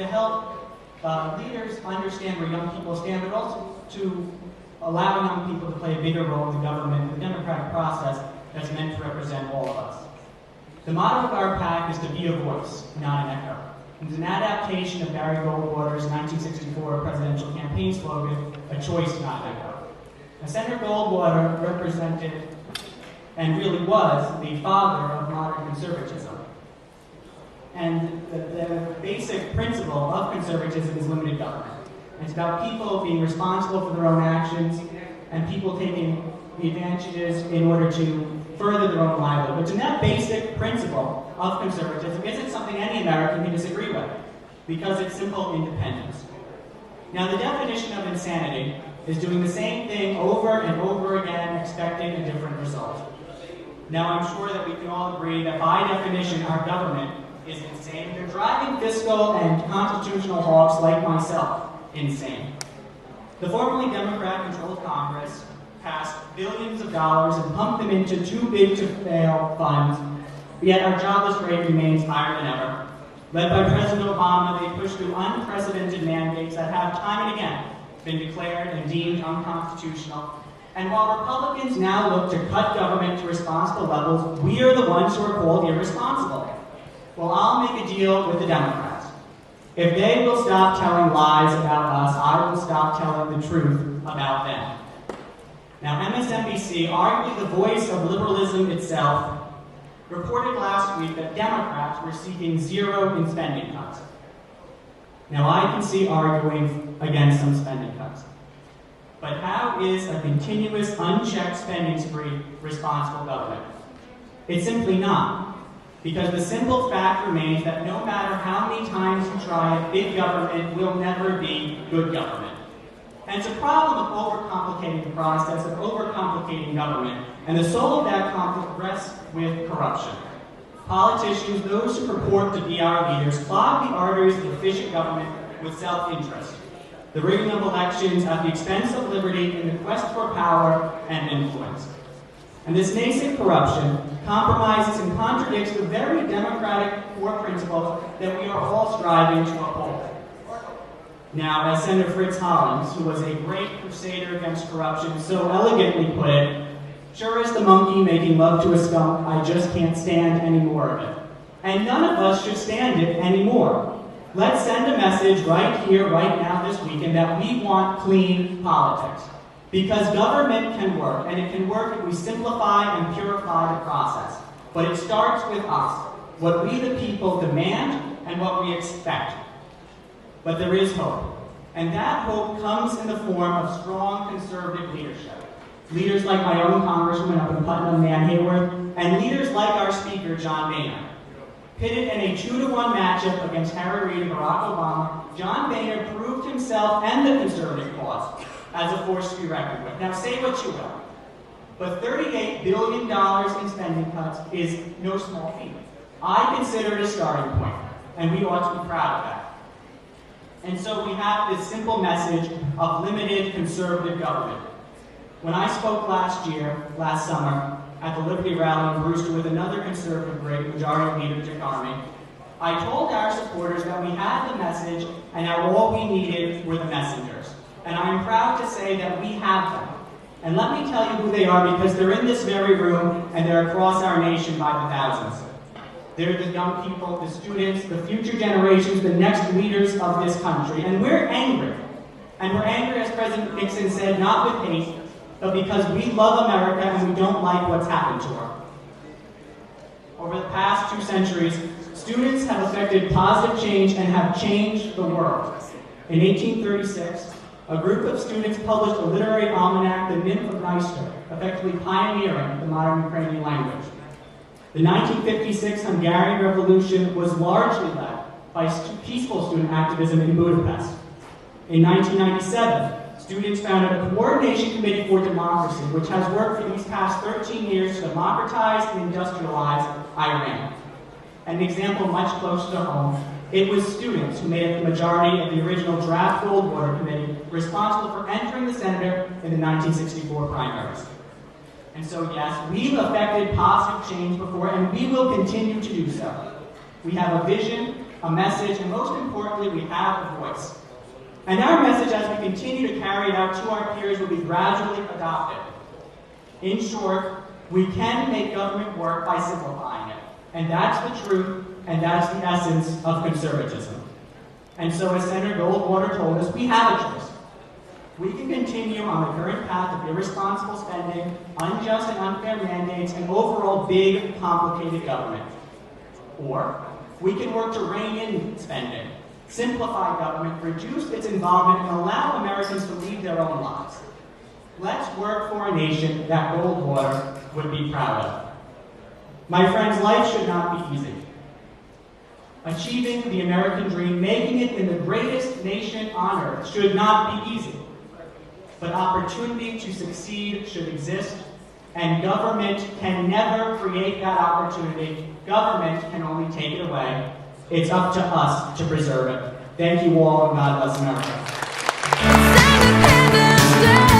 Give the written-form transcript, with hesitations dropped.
to help leaders understand where young people stand, but also to allow young people to play a bigger role in the government, the democratic process that's meant to represent all of us. The motto of our PAC is to be a voice, not an echo. It's an adaptation of Barry Goldwater's 1964 presidential campaign slogan, "A choice, not an echo." Now, Senator Goldwater represented, and really was, the father of modern conservatism. And the basic principle of conservatism is limited government. It's about people being responsible for their own actions and people taking the advantages in order to further their own livelihoods. And that basic principle of conservatism isn't something any American can disagree with, because it's simple independence. Now, the definition of insanity is doing the same thing over and over again, expecting a different result. Now, I'm sure that we can all agree that by definition, our government is insane. They're driving fiscal and constitutional hawks like myself insane. The formerly Democrat-controlled Congress passed billions of dollars and pumped them into too-big-to-fail funds, yet our jobless rate remains higher than ever. Led by President Obama, they pushed through unprecedented mandates that have time and again been declared and deemed unconstitutional. And while Republicans now look to cut government to responsible levels, we are the ones who are called irresponsible. Well, I'll make a deal with the Democrats. If they will stop telling lies about us, I will stop telling the truth about them. Now, MSNBC, arguably the voice of liberalism itself, reported last week that Democrats were seeking zero in spending cuts. Now, I can see arguing against some spending cuts. But how is a continuous, unchecked spending spree responsible government? It's simply not. Because the simple fact remains that no matter how many times you try it, big government will never be good government. And it's a problem of overcomplicating the process, of overcomplicating government, and the soul of that conflict rests with corruption. Politicians, those who purport to be our leaders, clog the arteries of efficient government with self-interest. The rigging of elections at the expense of liberty in the quest for power and influence. And this nascent corruption compromises and contradicts the very democratic core principles that we are all striving to uphold. Now, as Senator Fritz Hollins, who was a great crusader against corruption, so elegantly put it, sure as the monkey making love to a skunk, I just can't stand any more of it. And none of us should stand it anymore. Let's send a message right here, right now, this weekend, that we want clean politics. Because government can work, and it can work if we simplify and purify the process. But it starts with us, what we the people demand and what we expect. But there is hope. And that hope comes in the form of strong conservative leadership. Leaders like my own Congressman up in Putnam, Nan Hayworth, and leaders like our Speaker, John Boehner. Pitted in a 2-to-1 matchup against Harry Reid and Barack Obama, John Boehner proved himself and the conservative cause as a force to be reckoned with. Now, say what you will, but $38 billion in spending cuts is no small feat. I consider it a starting point, and we ought to be proud of that. And so we have this simple message of limited conservative government. When I spoke last summer, at the Liberty Rally in Brewster with another conservative great, Majority Leader Dick Armey, I told our supporters that we had the message and that all we needed were the messengers. And I am proud to say that we have them. And let me tell you who they are, because they're in this very room and they're across our nation by the thousands. They're the young people, the students, the future generations, the next leaders of this country. And we're angry. And we're angry, as President Nixon said, not with hate, but because we love America and we don't like what's happened to her. Over the past 2 centuries, students have effected positive change and have changed the world. In 1836, a group of students published a literary almanac, The Nymph of Neister, effectively pioneering the modern Ukrainian language. The 1956 Hungarian Revolution was largely led by peaceful student activism in Budapest. In 1997, students founded a coordination committee for democracy, which has worked for these past 13 years to democratize and industrialize Iran. An example much closer to home, it was students who made up the majority of the original draft Goldwater Committee, responsible for entering the Senate in the 1964 primaries. And so yes, we've effected positive change before, and we will continue to do so. We have a vision, a message, and most importantly, we have a voice. And our message, as we continue to carry it out to our peers, will be gradually adopted. In short, we can make government work by simplifying it. And that's the truth, and that's the essence of conservatism. And so, as Senator Goldwater told us, we have a choice. We can continue on the current path of irresponsible spending, unjust and unfair mandates, and overall big, complicated government. Or we can work to rein in spending, simplify government, reduce its involvement, and allow Americans to lead their own lives. Let's work for a nation that Goldwater would be proud of. My friends, life should not be easy. Achieving the American dream, making it in the greatest nation on earth, should not be easy. But opportunity to succeed should exist, and government can never create that opportunity. Government can only take it away. It's up to us to preserve it. Thank you all, and God bless America.